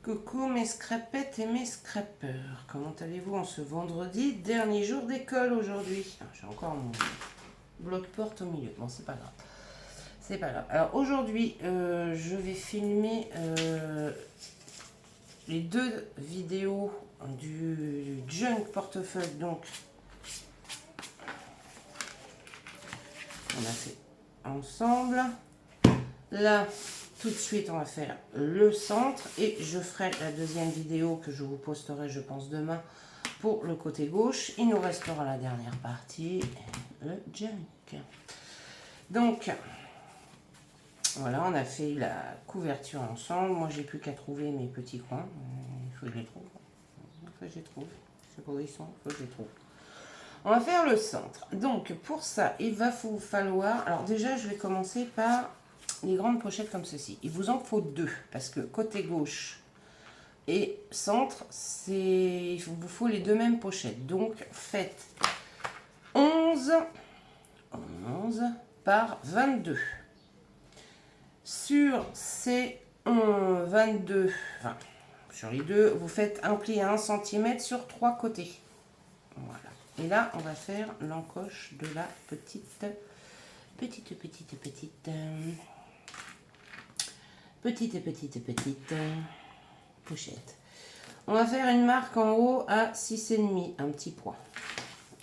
Coucou mes scrapettes et mes scrapeurs, comment allez-vous en ce vendredi, dernier jour d'école aujourd'hui? J'ai encore mon bloc-porte au milieu, bon c'est pas grave. C'est pas grave. Alors aujourd'hui, je vais filmer les deux vidéos du junk portefeuille. Donc, on a fait ensemble. Là, tout de suite, on va faire le centre et je ferai la deuxième vidéo que je vous posterai, je pense, demain pour le côté gauche. Il nous restera la dernière partie, le junk. Donc, voilà, on a fait la couverture ensemble. Moi, j'ai plus qu'à trouver mes petits coins. Il faut que je les trouve. Il faut que je les trouve. Je sais pas où ils sont. Il faut que je les trouve. On va faire le centre. Donc, pour ça, il va vous falloir... Alors déjà, je vais commencer par les grandes pochettes comme ceci. Il vous en faut deux. Parce que côté gauche et centre, il vous faut les deux mêmes pochettes. Donc, faites 11 par 22. Sur ces 22, enfin, sur les deux, vous faites un pli à 1 cm sur 3 côtés. Voilà. Et là, on va faire l'encoche de la petite pochette. On va faire une marque en haut à 6,5, un petit point.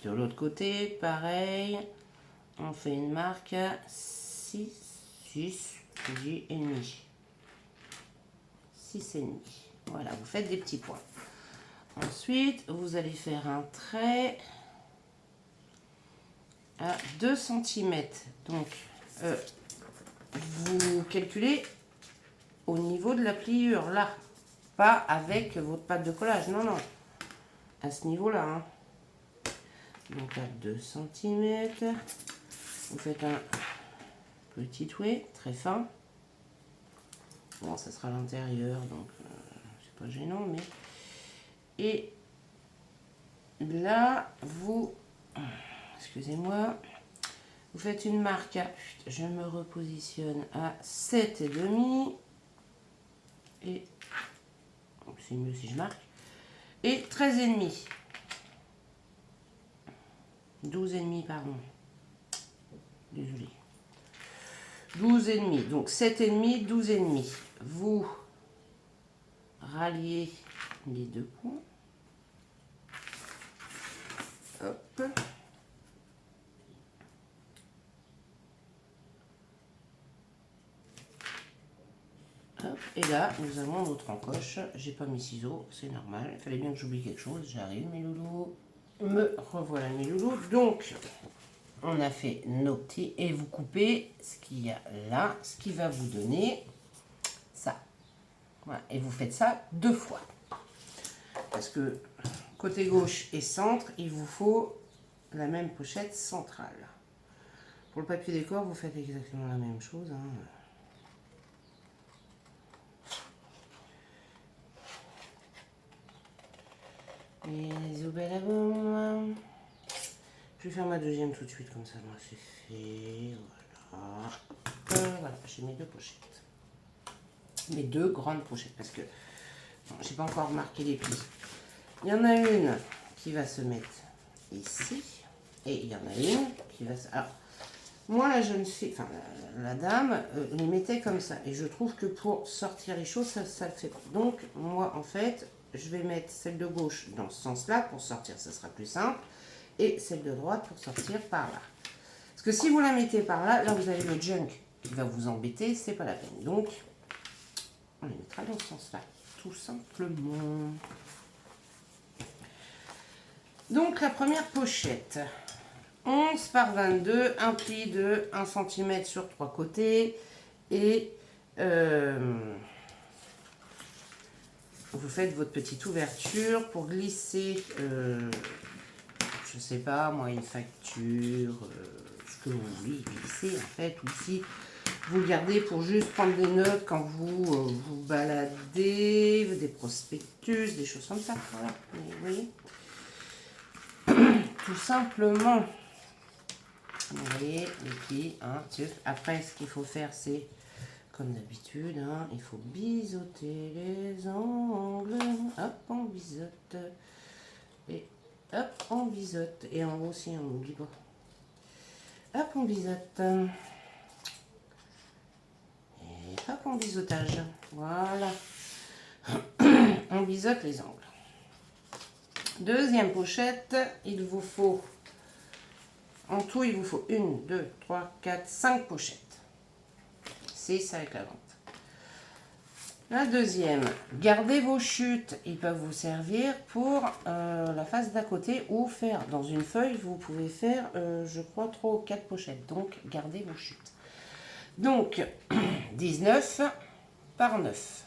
De l'autre côté, pareil, on fait une marque à 6 et demi. 6,5. Voilà, vous faites des petits points. Ensuite, vous allez faire un trait à 2 cm. Donc, vous calculez au niveau de la pliure, là. Pas avec votre pâte de collage, non, non. À ce niveau-là. Hein. Donc, à 2 cm. Vous faites un petit touet, très fin. Bon, ça sera à l'intérieur, donc c'est pas gênant, mais... Et là, vous... Excusez-moi. Vous faites une marque à... Je me repositionne à 7,5. Et... C'est mieux si je marque. Et 13,5. 12,5, pardon. Désolé. 12,5. Donc 7,5, 12,5. Vous ralliez les deux points. Hop. Hop. Et là, nous avons notre encoche. J'ai pas mes ciseaux, c'est normal. Il fallait bien que j'oublie quelque chose. J'arrive, mes loulous. Me revoilà, mes loulous. Donc, on a fait nos petits. Et vous coupez ce qu'il y a là, ce qui va vous donner ça. Voilà. Et vous faites ça 2 fois. Parce que côté gauche et centre, il vous faut la même pochette centrale. Pour le papier décor, vous faites exactement la même chose. Hein. Et zoubalaboum. Je vais faire ma deuxième tout de suite, comme ça, moi c'est fait. Voilà. Voilà, j'ai mes deux pochettes. Mes deux grandes pochettes, parce que j'ai pas encore marqué les plis. Il y en a une qui va se mettre ici, et il y en a une qui va se... Alors, moi, la jeune fille, enfin la dame, les mettait comme ça. Et je trouve que pour sortir les choses, ça le fait pas. Donc, moi, en fait, je vais mettre celle de gauche dans ce sens-là. Pour sortir, ça sera plus simple. Et celle de droite pour sortir par là. Parce que si vous la mettez par là, là, vous avez le junk qui va vous embêter. C'est pas la peine. Donc, on les mettra dans ce sens-là. Tout simplement. Donc, la première pochette. 11 par 22, un pli de 1 cm sur 3 côtés et vous faites votre petite ouverture pour glisser, je sais pas moi, une facture, ce que vous voulez glisser en fait, ou si vous gardez pour juste prendre des notes quand vous vous baladez, des prospectus, des choses comme ça, voilà, vous voyez. tout simplement. Vous voyez, les petits, hein, après, ce qu'il faut faire, c'est, comme d'habitude, hein, il faut biseauter les angles. Hop, on biseaute. Et hop, on biseaute. Et en haut aussi, on n'oublie pas. Hop, on biseaute. Et hop, en biseautage. Voilà. On biseaute les angles. Deuxième pochette, il vous faut, en tout, il vous faut 1, 2, 3, 4, 5 pochettes. 6 avec la vente. La deuxième, gardez vos chutes, ils peuvent vous servir pour la face d'à côté ou faire dans une feuille, vous pouvez faire, je crois, 3 ou 4 pochettes. Donc, gardez vos chutes. Donc, 19 par 9.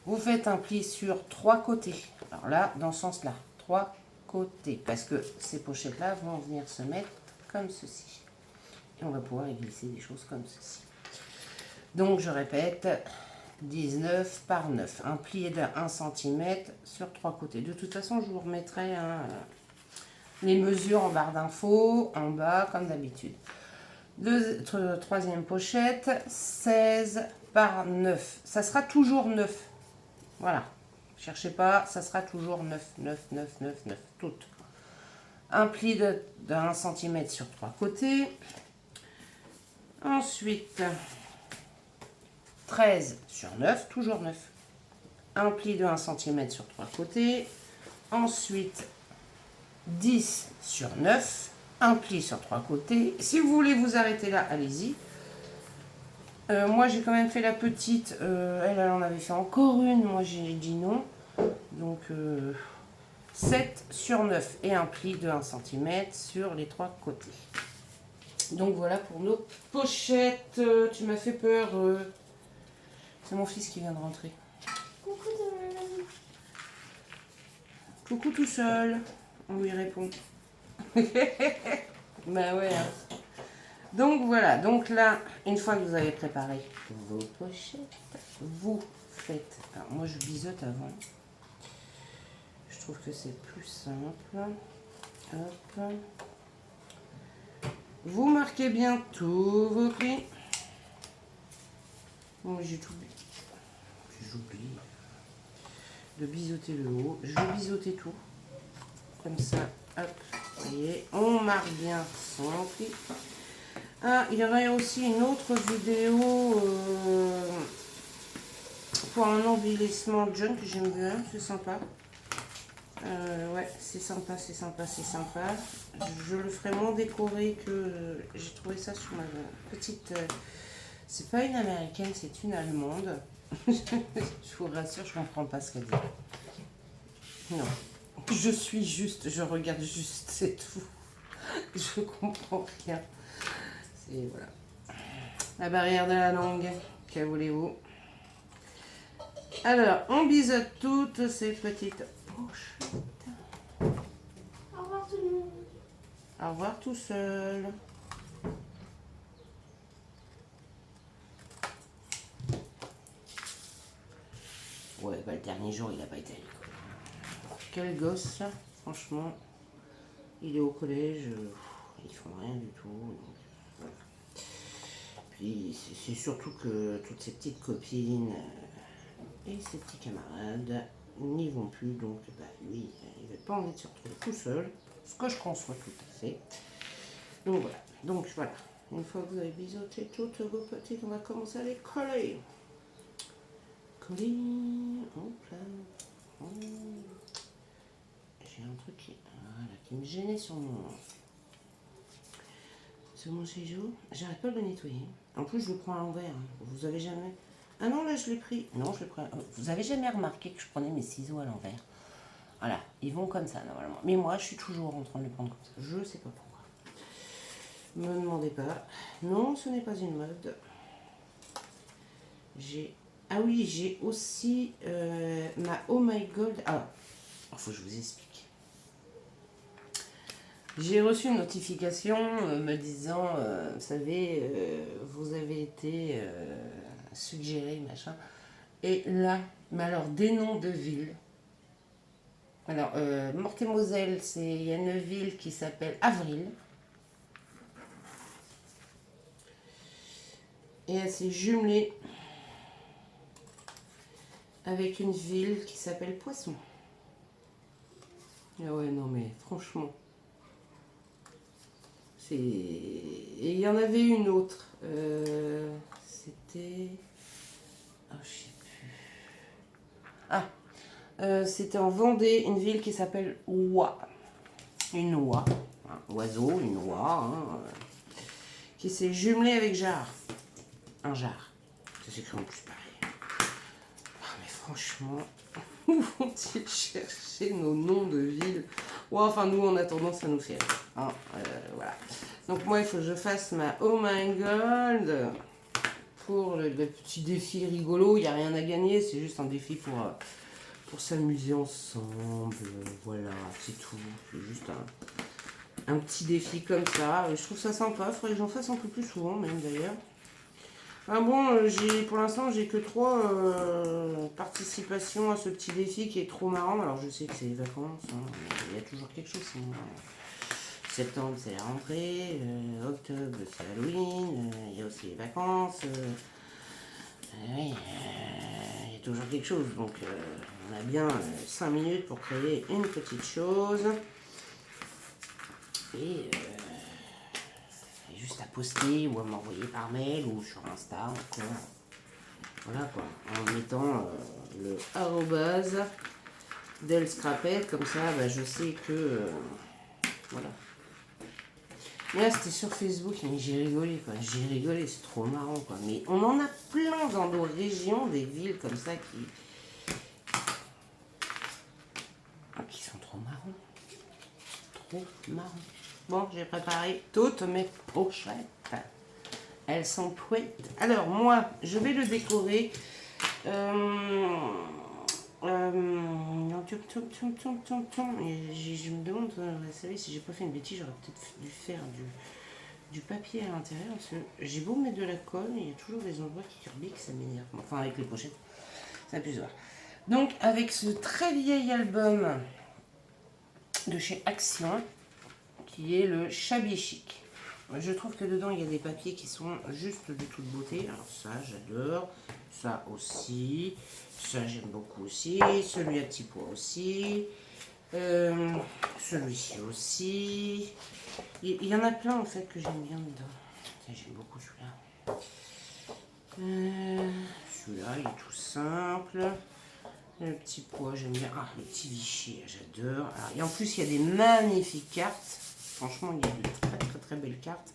Vous faites un pli sur 3 côtés. Alors là, dans ce sens-là, 3 côtés. Parce que ces pochettes-là vont venir se mettre comme ceci. Et on va pouvoir y glisser des choses comme ceci. Donc, je répète, 19 par 9. Un pli de 1 cm sur 3 côtés. De toute façon, je vous remettrai les mesures en barre d'infos, en bas, comme d'habitude. Troisième pochette, 16 par 9. Ça sera toujours 9. Voilà. Cherchez pas, ça sera toujours 9, 9, 9, 9, 9. Toutes. Un pli de 1 cm sur 3 côtés. Ensuite, 13 sur 9, toujours 9. Un pli de 1 cm sur 3 côtés. Ensuite, 10 sur 9. Un pli sur 3 côtés. Si vous voulez vous arrêter là, allez-y. Moi, j'ai quand même fait la petite. Elle en avait fait encore une. Moi, j'ai dit non. Donc, 7 sur 9 et un pli de 1 cm sur les 3 côtés. Donc, voilà pour nos pochettes. Tu m'as fait peur. C'est mon fils qui vient de rentrer. Coucou de la vie. Coucou tout seul. On lui répond. Bah ouais. Hein. Donc voilà, donc là, une fois que vous avez préparé vos pochettes, vous faites... Alors moi je biseaute avant. Je trouve que c'est plus simple. Hop. Vous marquez bien tous vos plis. Bon, j'ai tout oublié. J'oublie de biseauter le haut. Je vais biseauter tout. Comme ça, hop, vous voyez, on marque bien son pli. Ah, il y aurait aussi une autre vidéo pour un embellissement junk que j'aime bien, c'est sympa. Ouais, c'est sympa, c'est sympa, c'est sympa. Je le ferai moins décoré que j'ai trouvé ça sur ma petite... c'est pas une américaine, c'est une allemande. Je vous rassure, je comprends pas ce qu'elle dit. Non, je suis juste, je regarde juste, c'est tout. Je comprends rien. Et voilà. La barrière de la langue. Que voulez-vous? Alors, on biseaute toutes ces petites pochettes. Au revoir tout le monde. Au revoir tout seul. Ouais, bah, le dernier jour, il n'a pas été à l'école. Quel gosse, franchement. Il est au collège. Ils font rien du tout. Donc, voilà. Puis c'est surtout que toutes ces petites copines et ses petits camarades n'y vont plus, donc bah, lui, il n'avait pas envie de se retrouver tout seul, ce que je conçois tout à fait. Donc voilà, une fois que vous avez biseauté toutes vos petites, on va commencer à les coller. Coller, hop là. Oh. J'ai un truc qui me gênait sur mon ciseau. J'arrête pas de le nettoyer. En plus, je le prends à l'envers. Vous avez jamais... Ah non, là, je l'ai pris. Non, je l'ai pris... Vous avez jamais remarqué que je prenais mes ciseaux à l'envers? Voilà, ils vont comme ça, normalement. Mais moi, je suis toujours en train de les prendre comme ça. Je sais pas pourquoi. Me demandez pas. Non, ce n'est pas une mode. Ah oui, j'ai aussi ma Oh My God. Ah, il faut que je vous explique. J'ai reçu une notification me disant, vous savez, vous avez été suggéré, machin. Et là, mais alors des noms de villes. Alors, Meurthe-et-Moselle, il y a une ville qui s'appelle Avril. Et elle s'est jumelée avec une ville qui s'appelle Poisson. Ah ouais, non mais franchement. Et il y en avait une autre. C'était... Oh, je sais plus. Ah, c'était en Vendée, une ville qui s'appelle Oie. Une oie. Un oiseau, une oie. Hein, qui s'est jumelée avec Jarre. Un Jarre. Ça s'écrit en plus pareil. Ah, mais franchement, où vont-ils chercher nos noms de villes? Ouais, enfin, nous, on a tendance à nous faire. Hein, voilà. Donc, moi, il faut que je fasse ma Oh my God pour le petit défi rigolo. Il n'y a rien à gagner, c'est juste un défi pour s'amuser ensemble. Voilà, c'est tout. C'est juste un petit défi comme ça. Je trouve ça sympa. Il faudrait que j'en fasse un peu plus souvent, même d'ailleurs. Ah bon, pour l'instant, j'ai que 3 participations à ce petit défi qui est trop marrant. Alors, je sais que c'est les vacances, hein, mais il y a toujours quelque chose. Sinon, septembre, c'est la rentrée. Octobre, c'est Halloween. Il y a aussi les vacances. Oui, il y a toujours quelque chose. Donc, on a bien 5 minutes pour créer une petite chose. Et juste à poster ou à m'envoyer par mail ou sur Insta encore. Voilà quoi, en mettant le arrobase d'Elscrapet, comme ça bah, je sais que voilà. Mais là c'était sur Facebook, mais j'ai rigolé quoi, c'est trop marrant quoi. Mais on en a plein dans nos régions, des villes comme ça qui sont trop marrants. Trop marrants. Bon, j'ai préparé toutes mes pochettes. Elles sont prêtes. Alors moi, je vais le décorer. Je me demande, vous savez, si j'ai pas fait une bêtise, j'aurais peut-être dû faire du papier à l'intérieur. Parce que j'ai beau mettre de la colle, il y a toujours des endroits qui curbiquent, ça m'énerve. Enfin, avec les pochettes, ça a pu se voir. Donc, avec ce très vieil album de chez Action, qui est le Shabby Chic. Je trouve que dedans, il y a des papiers qui sont juste de toute beauté. Alors ça, j'adore. Ça aussi. Ça, j'aime beaucoup aussi. Celui à petits pois aussi. Celui-ci aussi. Il y en a plein, en fait, que j'aime bien dedans. J'aime beaucoup celui-là. Celui-là, il est tout simple. Le petit pois, j'aime bien. Ah, le petit Vichy, j'adore. Et en plus, il y a des magnifiques cartes. Franchement, il y a de très très très belles cartes.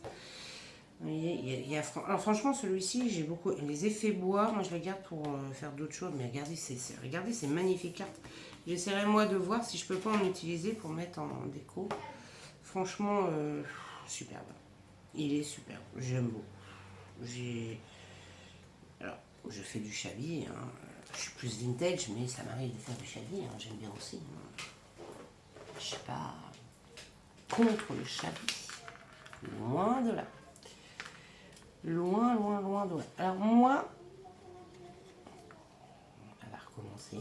Alors franchement, celui-ci, j'ai beaucoup... Les effets bois, moi je les garde pour faire d'autres choses. Mais regardez ces magnifiques cartes. J'essaierai moi de voir si je peux pas en utiliser pour mettre en déco. Franchement, superbe. Il est superbe. J'aime beaucoup. Alors, je fais du Shabby. Hein. Je suis plus vintage, mais ça m'arrive de faire du Shabby. Hein. J'aime bien aussi. Hein. Je suis pas contre le Shabby. Loin de là. Loin, loin, loin de là. Alors moi, on va recommencer.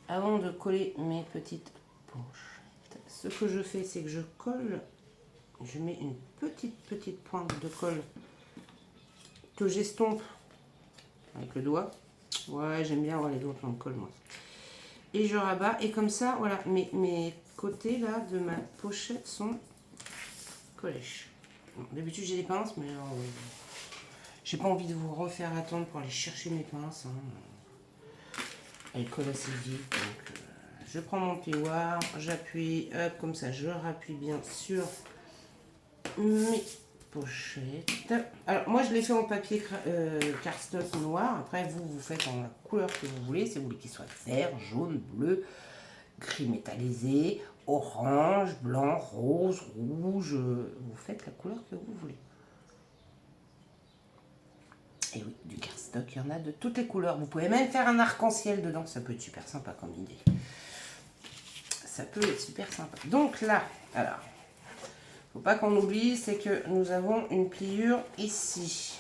Avant de coller mes petites pochettes, ce que je fais, c'est que je colle. Je mets une petite pointe de colle que j'estompe avec le doigt. Ouais, j'aime bien avoir les doigts pleins de colle, moi. Et je rabats. Et comme ça, voilà, mes côtés là de ma pochette sont collèches. Bon, d'habitude, j'ai des pinces, mais j'ai pas envie de vous refaire attendre pour aller chercher mes pinces. Hein. Elles collent assez vite. Donc, je prends mon plioir, j'appuie, hop, comme ça, je rappuie bien sur mes pochettes. Alors, moi, je l'ai fait en papier cardstock noir. Après, vous faites en la couleur que vous voulez. Si vous voulez qu'il soit vert, jaune, bleu, gris métallisé, orange, blanc, rose, rouge. Vous faites la couleur que vous voulez. Et oui, du cardstock, il y en a de toutes les couleurs. Vous pouvez même faire un arc-en-ciel dedans. Ça peut être super sympa comme idée. Ça peut être super sympa. Donc là, alors, faut pas qu'on oublie, c'est que nous avons une pliure ici.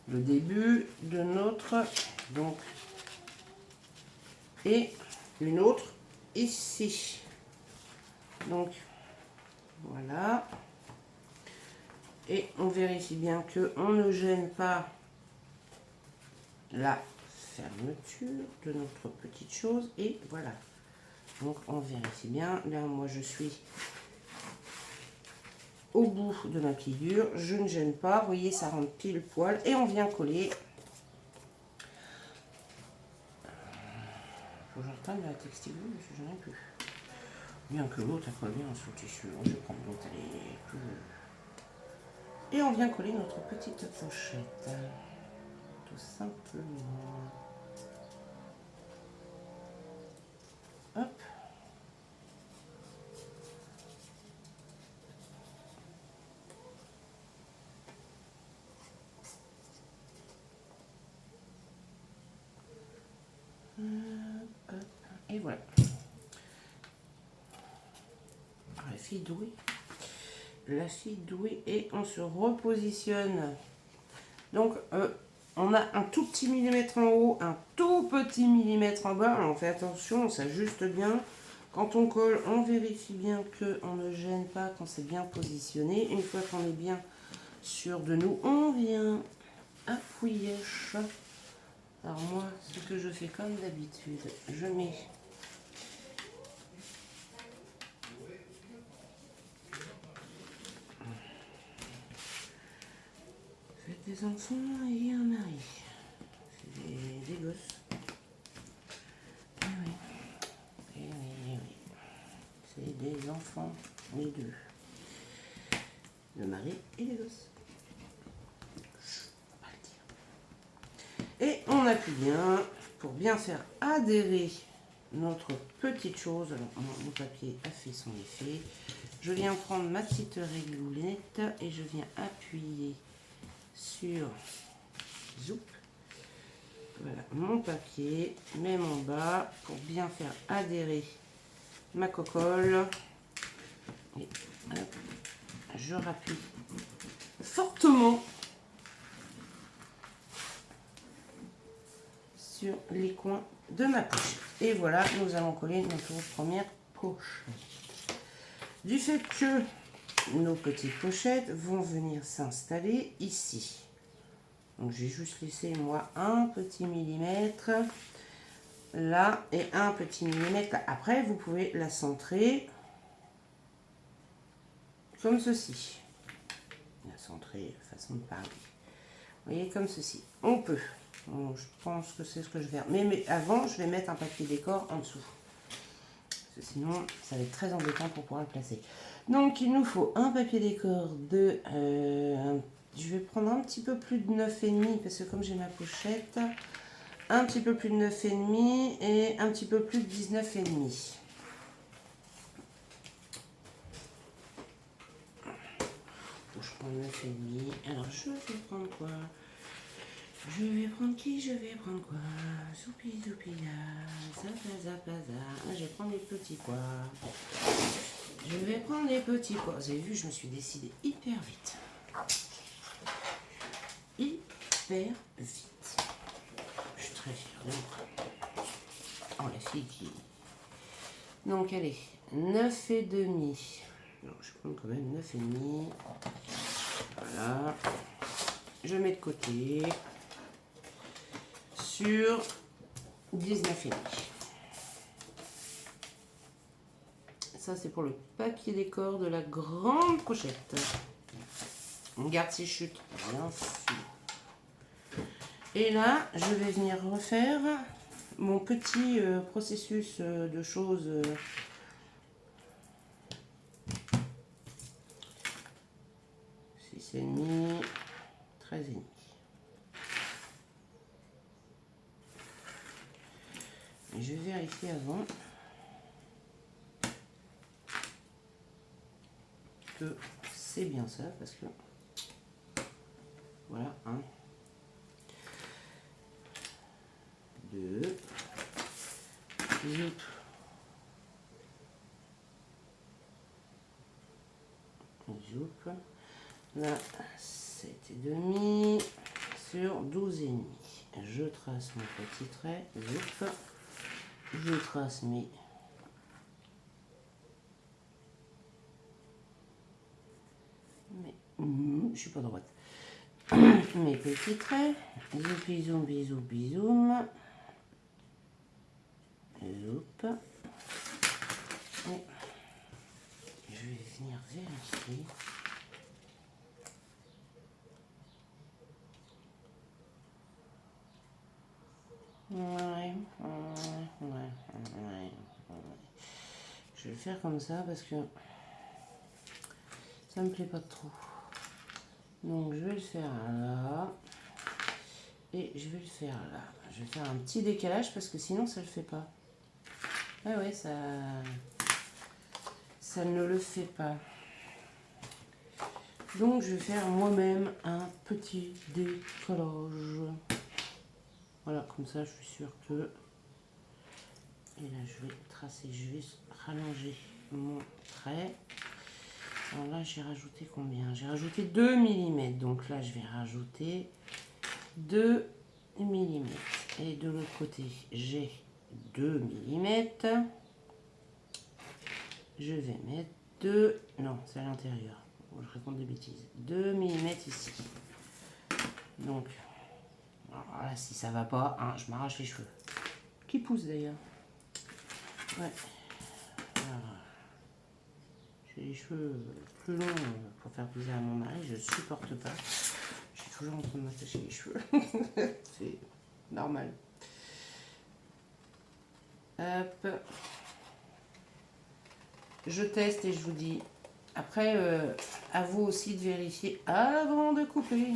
Le début de notre... Donc, et une autre ici. Donc voilà. Et on vérifie bien que on ne gêne pas la fermeture de notre petite chose. Et voilà. Donc on vérifie bien. Là, moi je suis au bout de ma pliure. Je ne gêne pas. Vous voyez, ça rentre pile poil. Et on vient coller. Faut que je reprenne la textile parce que j'en ai plus. Bien que l'autre elle colle bien sur le tissu. Je vais prendre l'autre, elle est plus. Et on vient coller notre petite pochette. Tout simplement. Hop. Hop. Et voilà. Ah, la fille douée. La fille douée. Et on se repositionne. Donc, on a un tout petit millimètre en haut, un tout petit millimètre en bas. Alors, on fait attention, on s'ajuste bien. Quand on colle, on vérifie bien qu'on ne gêne pas, qu'on s'est bien positionné. Une fois qu'on est bien sûr de nous, on vient appuyer. Alors moi, ce que je fais comme d'habitude, je mets faites des enfants et un mari. C'est des gosses. Eh oui. Eh oui, eh oui. C'est des enfants, les deux. Le mari et les gosses. On va le dire. Et on appuie bien pour bien faire adhérer notre petite chose. Alors, mon papier a fait son effet. Je viens prendre ma petite réglette et je viens appuyer sur zoup. Voilà, mon papier, même en bas, pour bien faire adhérer ma cocolle. Et hop, je rappuie fortement sur les coins de ma poche. Et voilà, nous allons coller notre première poche. Du fait que nos petites pochettes vont venir s'installer ici. Donc j'ai juste laissé moi un petit millimètre là et un petit millimètre là. Après vous pouvez la centrer comme ceci. La centrer, façon de parler. Vous voyez, comme ceci. On peut. Bon, je pense que c'est ce que je vais faire. Mais avant, je vais mettre un papier décor en dessous. Parce que sinon, ça va être très embêtant pour pouvoir le placer. Donc, il nous faut un papier décor de... je vais prendre un petit peu plus de 9,5 parce que comme j'ai ma pochette, un petit peu plus de 9,5 et un petit peu plus de 19,5. Je prends 9,5. Alors, je vais prendre quoi? Je vais prendre qui? Je vais prendre quoi? Soupi, soupi, là. Zapa, zapa, za. Je vais prendre les petits pois. Je vais prendre les petits pois. Vous avez vu, je me suis décidée hyper vite. Hyper vite. Je suis très fière de moi. Oh, la fille qui... Donc, allez. 9,5. Non, je vais prendre quand même 9,5. Voilà. Je mets de côté. Sur 19,5. Ça, c'est pour le papier décor de la grande pochette. On garde ses chutes bien sûr. Et là, je vais venir refaire mon petit processus de choses. 6,5, 13,5. Je vais vérifier avant que c'est bien ça parce que voilà, 1, 2, zoup, zoup, là 7,5 sur 12,5. Je trace mon petit trait, zoup. je trace mes je suis pas droite. Mes petits traits. Zoupi zoom, bisou, bisoum. Zoup. Et je vais venir vérifier. Ouais. Je vais le faire comme ça parce que ça me plaît pas trop. Donc je vais le faire là. Et je vais le faire là. Je vais faire un petit décalage parce que sinon ça le fait pas. Ah ouais, ça ne le fait pas. Donc je vais faire moi-même un petit décollage. Voilà, comme ça je suis sûre que... Et là je vais tracer, je vais rallonger mon trait. Alors là j'ai rajouté combien? J'ai rajouté 2 mm. Donc là je vais rajouter 2 mm. Et de l'autre côté j'ai 2 mm. Je vais mettre 2... Non, c'est à l'intérieur. Je raconte des bêtises. 2 mm ici. Donc, alors là, si ça va pas, hein, je m'arrache les cheveux. Qui pousse d'ailleurs. Ouais. J'ai les cheveux plus longs pour faire plaisir à mon mari. Je ne supporte pas. Je suis toujours en train de m'attacher les cheveux. C'est normal. Hop. Je teste et je vous dis. Après, à vous aussi de vérifier avant de couper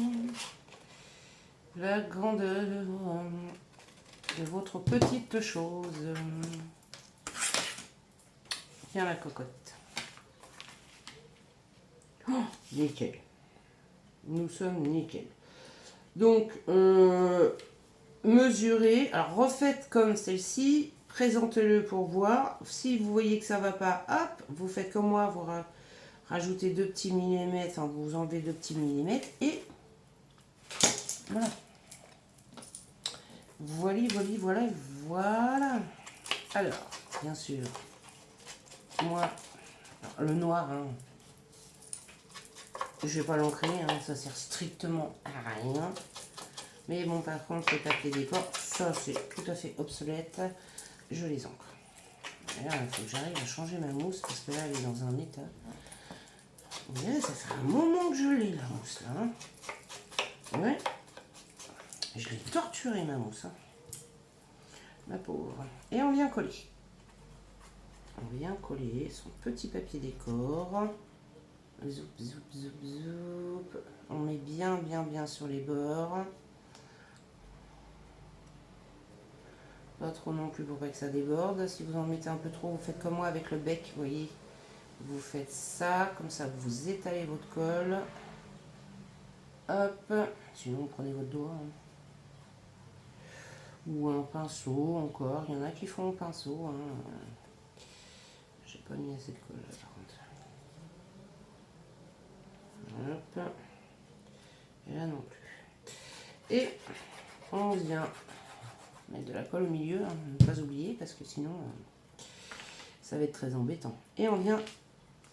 la grandeur de votre petite chose. Bien la cocotte. Oh, nickel. Nous sommes nickel. Donc, mesurez. Alors, refaites comme celle-ci. Présentez-le pour voir. Si vous voyez que ça ne va pas, hop, vous faites comme moi. Vous rajoutez 2 petits millimètres. Hein, vous enlevez 2 petits millimètres. Et voilà. Voilà. Alors, bien sûr, moi, le noir, hein, je vais pas l'encrer, hein, ça sert strictement à rien. Mais bon, par contre, le papier décor, ça c'est tout à fait obsolète. Je les encre. D'ailleurs, il faut que j'arrive à changer ma mousse parce que là, elle est dans un état. Ouais, ça fait un moment que je l'ai, la mousse, là. Hein. Ouais. Je l'ai torturée, ma mousse. Hein. Ma pauvre. Et on vient coller. On vient coller son petit papier décor. Zoup, zoup, zoup, zoup. On met bien sur les bords. Pas trop non plus pour pas que ça déborde. Si vous en mettez un peu trop, vous faites comme moi avec le bec, vous voyez. Vous faites ça, comme ça vous étalez votre colle. Hop. Sinon, vous prenez votre doigt. Hein. Ou un pinceau encore. Il y en a qui font au pinceau. Hein. J'ai pas mis assez de colle là, par contre. Hop. Et là non plus. Et on vient mettre de la colle au milieu, hein, ne pas oublier parce que sinon ça va être très embêtant. Et on vient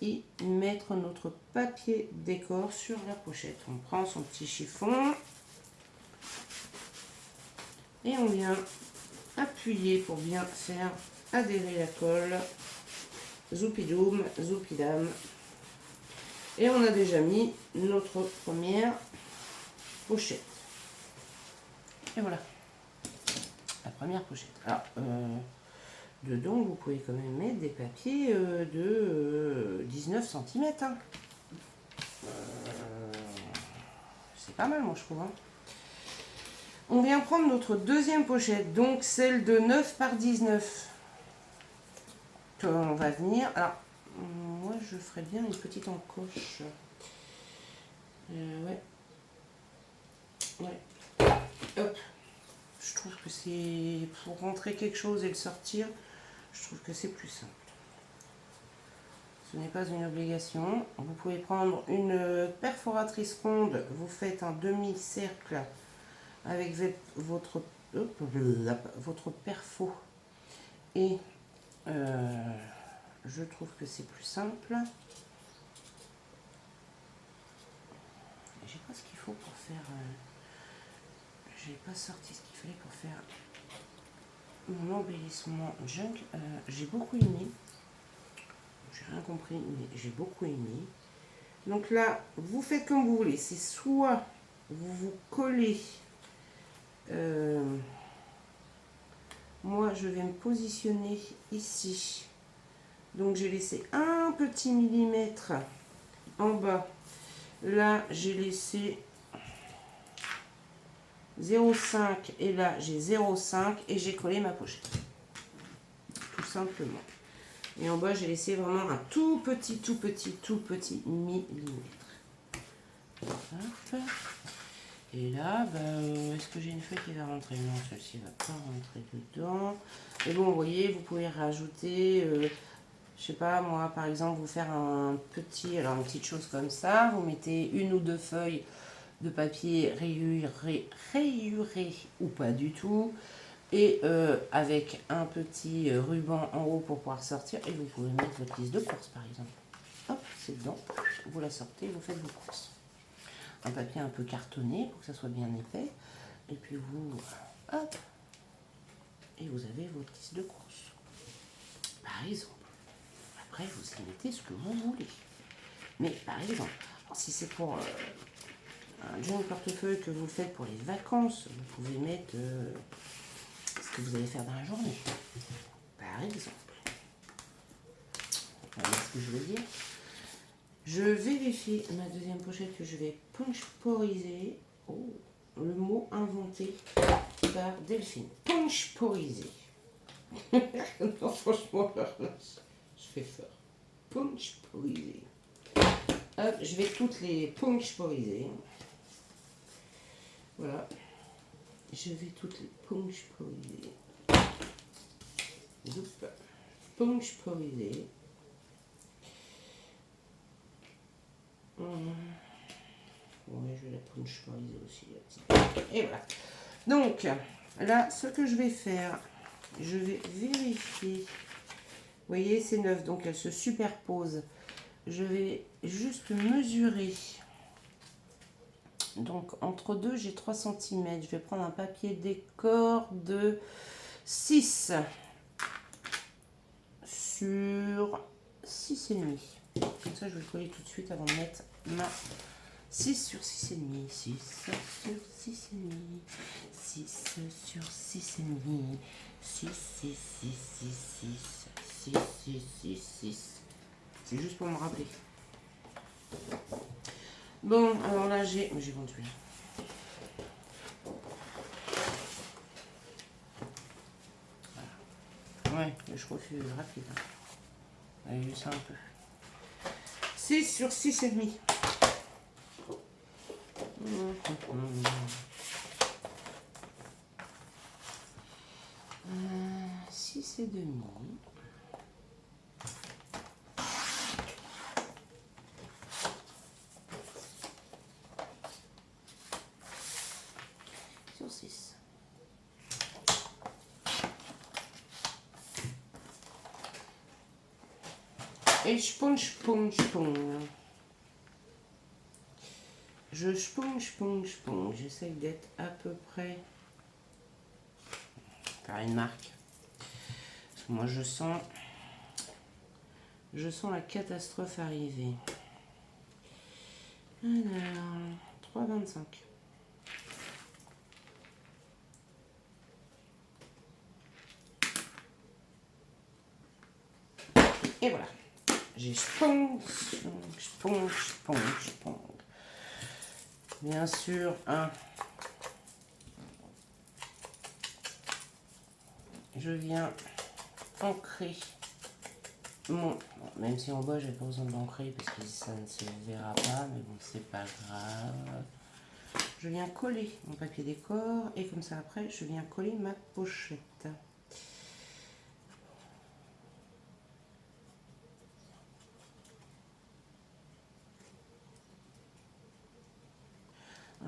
y mettre notre papier décor sur la pochette. On prend son petit chiffon et on vient appuyer pour bien faire adhérer la colle. Zoupidoum, zoupidam. Et on a déjà mis notre première pochette. Et voilà. La première pochette. Alors, dedans, vous pouvez quand même mettre des papiers de 19 cm. Hein. C'est pas mal, moi, je trouve. Hein. On vient prendre notre deuxième pochette, donc celle de 9 par 19. On va venir. Alors, moi, je ferais bien une petite encoche. Ouais. Hop. Je trouve que c'est pour rentrer quelque chose et le sortir, je trouve que c'est plus simple. Ce n'est pas une obligation. Vous pouvez prendre une perforatrice ronde, vous faites un demi-cercle avec votre perfo Et je trouve que c'est plus simple. J'ai pas ce qu'il faut pour faire... j'ai pas sorti ce qu'il fallait pour faire mon embellissement junk. J'ai beaucoup aimé. J'ai rien compris, mais j'ai beaucoup aimé. Donc là, vous faites comme vous voulez. C'est soit vous vous collez. Moi, je vais me positionner ici. Donc, j'ai laissé un petit millimètre en bas. Là, j'ai laissé 0,5 et là, j'ai 0,5 et j'ai collé ma pochette. Tout simplement. Et en bas, j'ai laissé vraiment un tout petit millimètre. Hop. Et là, est-ce que j'ai une feuille qui va rentrer? Non, celle-ci ne va pas rentrer dedans. Et bon, vous voyez, vous pouvez rajouter, je sais pas, moi, par exemple, vous faire une petite chose comme ça. Vous mettez une ou deux feuilles de papier rayuré ou pas du tout. Et avec un petit ruban en haut pour pouvoir sortir. Et vous pouvez mettre votre liste de courses, par exemple. Hop, c'est dedans. Vous la sortez et vous faites vos courses. Un papier un peu cartonné pour que ça soit bien épais. Et puis vous, hop, et vous avez votre liste de courses. Par exemple. Après, vous y mettez ce que vous voulez. Mais par exemple, si c'est pour un junk portefeuille que vous faites pour les vacances, vous pouvez mettre ce que vous allez faire dans la journée. Par exemple. Vous voyez ce que je veux dire? Je vérifie ma deuxième pochette que je vais punchporiser. Oh, le mot inventé par Delphine. Punchporiser. Non, franchement, là, je fais fort. Punchporiser. Hop, je vais toutes les punchporiser. Voilà. Je vais toutes les punchporiser. Punchporiser. Ouais, je vais la punchporiser aussi. Et voilà. Donc, là, ce que je vais faire, je vais vérifier. Vous voyez, c'est 9, donc elles se superposent. Je vais juste mesurer. Donc, entre deux, j'ai 3 cm. Je vais prendre un papier décor de 6 sur 6,5. Comme ça, je vais le coller tout de suite avant de mettre ma 6 sur 6,5. 6 sur 6,5. 6 sur 6,5. 6, 6, 6, 6, 6. 6, 6, 6, 6. C'est juste pour me rappeler. Bon, alors là, j'ai vendu. Voilà. Ouais, je refuse rapide. Allez, juste un peu. 6 sur 6,5. 6,5. Sur 6. Et je punch. Je punch. J'essaye d'être à peu près par une marque. Parce que moi, je sens la catastrophe arriver. Alors, 3,25. Et voilà. J'ai sponge. Bien sûr, je viens ancrer mon... Même si en bas, j'ai pas besoin d'ancrer parce que ça ne se verra pas, mais bon, c'est pas grave. Je viens coller mon papier décor et comme ça, après, je viens coller ma pochette.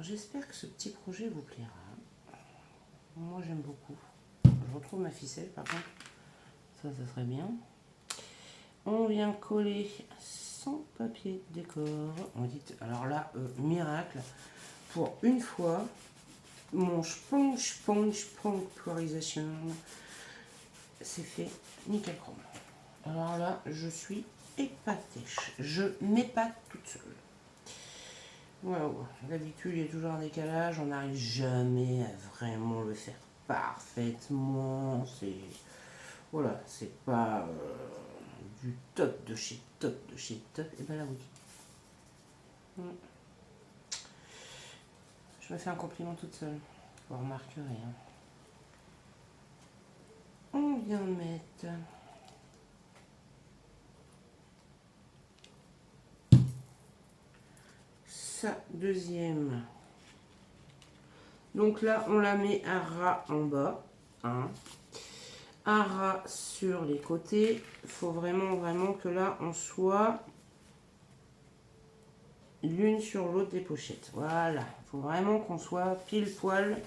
J'espère que ce petit projet vous plaira. Moi, j'aime beaucoup. Je retrouve ma ficelle, par contre. ça serait bien. On vient coller son papier décor. On dit, alors là, miracle. Pour une fois, mon sponge polarisation, c'est fait nickel chrome. Alors là, je suis épatée. Je m'épate toute seule. Waouh, d'habitude il y a toujours un décalage, on n'arrive jamais à vraiment le faire parfaitement. C'est voilà, c'est pas du top de chez top de chez top. Et ben là oui. Je me fais un compliment toute seule. Vous remarquerez. Hein. On vient mettre sa deuxième. Donc là, on la met à ras en bas. Hein. À ras sur les côtés. Il faut vraiment que là, on soit l'une sur l'autre des pochettes. Voilà. Il faut vraiment qu'on soit pile poil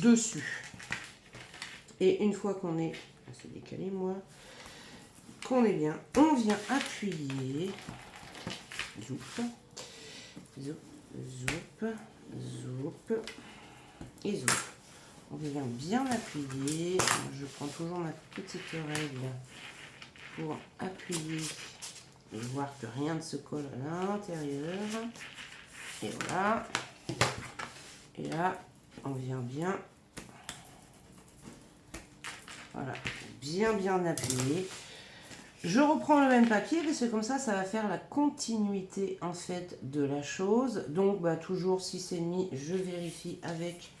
dessus. Et une fois qu'on est... C'est décalé, moi. Qu'on est bien, on vient appuyer. Zoup. Zoup. Zoup. Zoup. Et zoup. On vient bien appuyer. Je prends toujours ma petite règle pour appuyer et voir que rien ne se colle à l'intérieur. Et voilà. Et là, on vient bien. Voilà. Bien appuyer. Je reprends le même papier parce que comme ça va faire la continuité en fait de la chose. Donc bah, toujours 6,5, je vérifie avec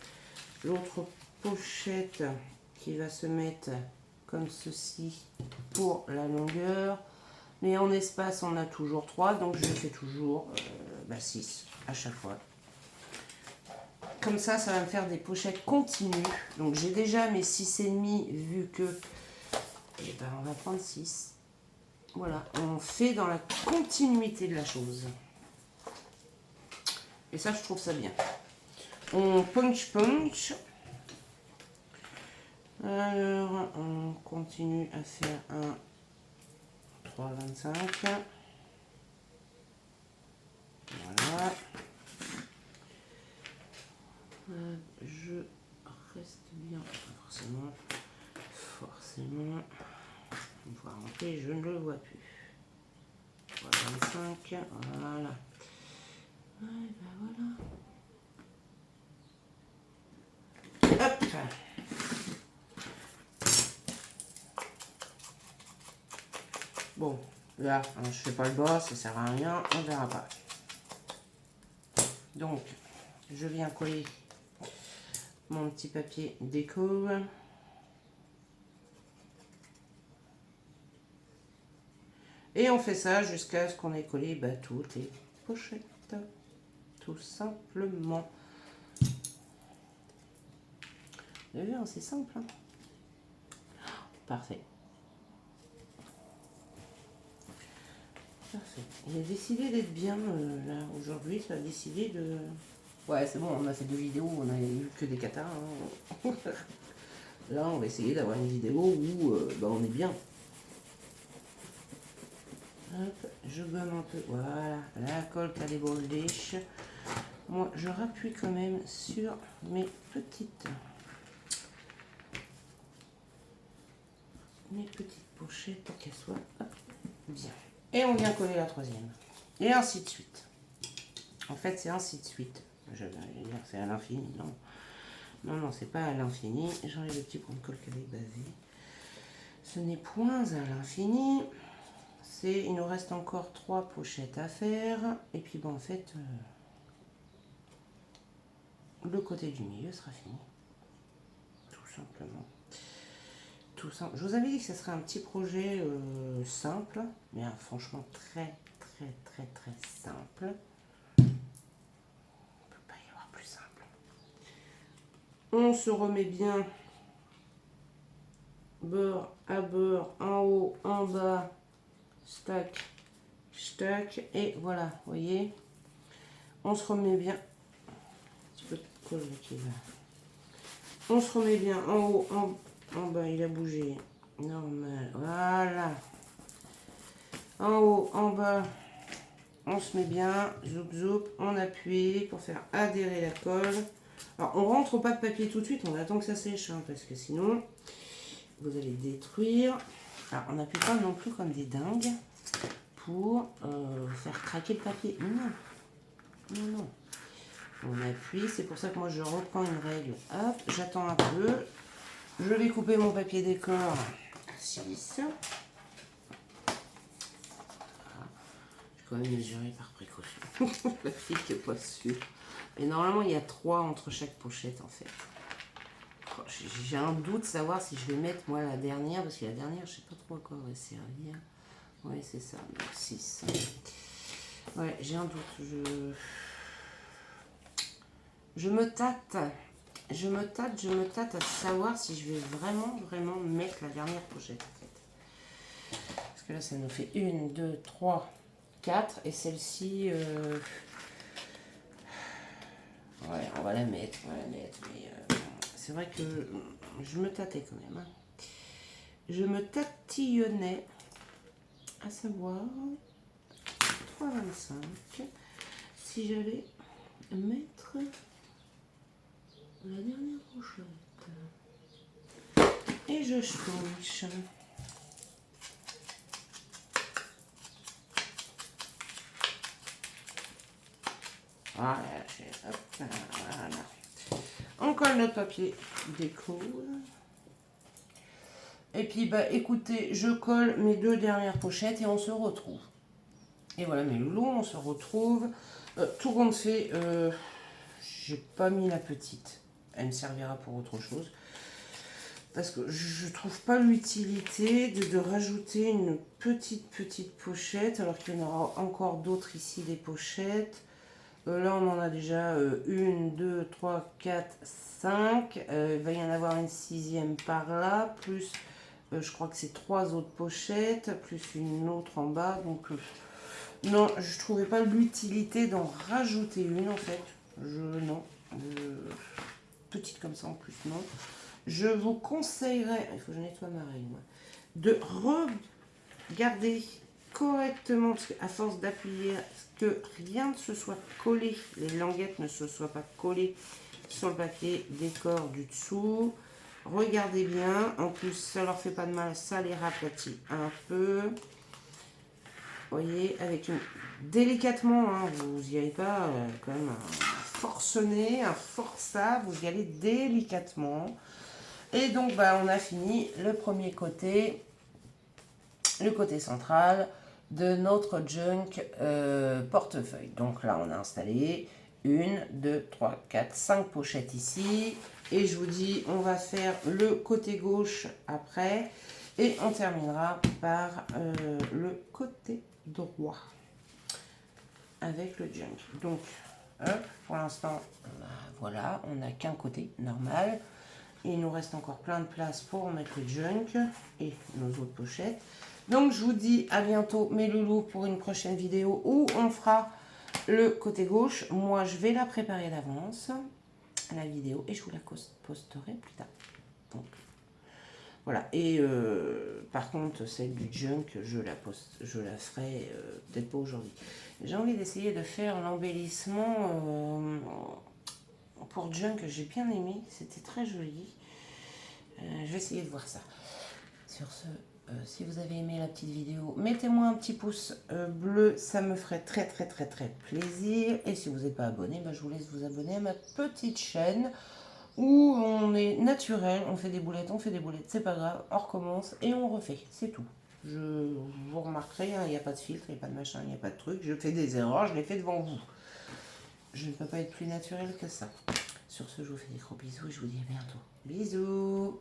l'autre pochette qui va se mettre comme ceci pour la longueur. Mais en espace, on a toujours 3, donc je fais toujours 6 à chaque fois. Comme ça va me faire des pochettes continues. Donc j'ai déjà mes 6,5 vu que on va prendre 6. Voilà, on fait dans la continuité de la chose. Et ça, je trouve ça bien. On punch. Alors, on continue à faire un 3,25. Voilà. Je reste bien, forcément. On va rentrer, je ne le vois plus. 3,25, voilà. Et ben voilà. Hop. Bon, là, je fais pas le bas, ça sert à rien, on verra pas. Donc, je viens coller mon petit papier déco. Et on fait ça jusqu'à ce qu'on ait collé toutes les pochettes. Tout simplement. Vous avez vu, c'est simple. Hein, parfait. Parfait. Il a décidé d'être bien là aujourd'hui. Ça a décidé de... Ouais, c'est bon, on a fait 2 vidéos, on a eu que des catas. Hein. Là, on va essayer d'avoir une vidéo où on est bien. Hop, je gomme un peu. Voilà, la colle qui a débordé. Moi, je rappuie quand même sur mes petites pochettes pour qu'elles soient bien. Et on vient coller la troisième. Et ainsi de suite. En fait, c'est ainsi de suite. Je vais dire c'est à l'infini. Non, c'est pas à l'infini. J'enlève le petit point de colle qui avait basé. Ce n'est point à l'infini. Il nous reste encore 3 pochettes à faire. Et puis, en fait, le côté du milieu sera fini. Tout simplement. Je vous avais dit que ce serait un petit projet simple, mais franchement très simple. Il ne peut pas y avoir plus simple. On se remet bien bord à bord, en haut, en bas, stack, et voilà, vous voyez, on se remet bien. Un petit peu de colle qui va. On se remet bien en haut, en bas, il a bougé. normal, voilà. En haut, en bas, on se met bien, zoup zoup, on appuie pour faire adhérer la colle. Alors on rentre pas de papier tout de suite, on attend que ça sèche, hein, parce que sinon vous allez détruire. Alors on n'appuie pas non plus comme des dingues pour faire craquer le papier. Non, non, non. On appuie, c'est pour ça que moi je reprends une règle. Hop, j'attends un peu. Je vais couper mon papier décor à 6. Quand même mesurer par précaution. La fille qui n'est pas sûre. Et normalement, il y a 3 entre chaque pochette en fait. J'ai un doute de savoir si je vais mettre moi la dernière, parce que la dernière, je sais pas trop à quoi elle va servir. Ouais, c'est ça, donc 6. Ouais, j'ai un doute. Je me tâte. Je me tâte à savoir si je vais vraiment mettre la dernière pochette en fait. Parce que là, ça nous fait 1, 2, 3, 4 et celle-ci ouais, on va la mettre, mais c'est vrai que je me tâtais quand même, hein. Je me tatillonnais à savoir 3,25 si j'allais mettre la dernière pochette et je change. Voilà, hop, voilà. On colle notre papier déco. Et puis, bah, écoutez, je colle mes 2 dernières pochettes et on se retrouve. Et voilà, mes loulous, on se retrouve. Tout compte fait, j'ai pas mis la petite. Elle me servira pour autre chose. Parce que je trouve pas l'utilité de rajouter une petite pochette, alors qu'il y en aura encore d'autres ici, des pochettes. Là, on en a déjà 1, 2, 3, 4, 5. Il va y en avoir une 6e par là, plus je crois que c'est 3 autres pochettes, plus une autre en bas. Donc, non, je trouvais pas l'utilité d'en rajouter une en fait. Non. Petite comme ça en plus, non. Je vous conseillerais, il faut que je nettoie ma règle, moi, de regarder correctement, parce qu'à force d'appuyer, que rien ne se soit collé, les languettes ne se soient pas collées sur le papier décor du dessous. Regardez bien, en plus ça leur fait pas de mal, ça les raplatit un peu. Vous voyez, avec une délicatement, hein, vous n'y allez pas quand même un forcené, un forçat, vous y allez délicatement. Et donc bah, on a fini le premier côté, le côté central de notre junk portefeuille. Donc là on a installé 1, 2, 3, 4, 5 pochettes ici. Et je vous dis, on va faire le côté gauche après. Et on terminera par le côté droit avec le junk. Donc, pour l'instant, voilà, on n'a qu'un côté normal. Il nous reste encore plein de place pour mettre le junk et nos autres pochettes. Donc, je vous dis à bientôt, mes loulous, pour une prochaine vidéo où on fera le côté gauche. Moi, je vais la préparer d'avance, la vidéo, et je vous la posterai plus tard. Donc, voilà. Et par contre, celle du junk, je la ferai peut-être pas aujourd'hui. J'ai envie d'essayer de faire l'embellissement pour junk, j'ai bien aimé, c'était très joli. Je vais essayer de voir ça. Sur ce, si vous avez aimé la petite vidéo, mettez-moi un petit pouce bleu, ça me ferait très plaisir. Et si vous n'êtes pas abonné, je vous laisse vous abonner à ma petite chaîne où on est naturel, on fait des boulettes, c'est pas grave, on recommence et on refait, c'est tout. Vous remarquerez, il n'y a pas de filtre, il n'y a pas de machin, il n'y a pas de truc, je fais des erreurs, je les fais devant vous. Je ne peux pas être plus naturel que ça. Sur ce, je vous fais des gros bisous et je vous dis à bientôt. Bisous!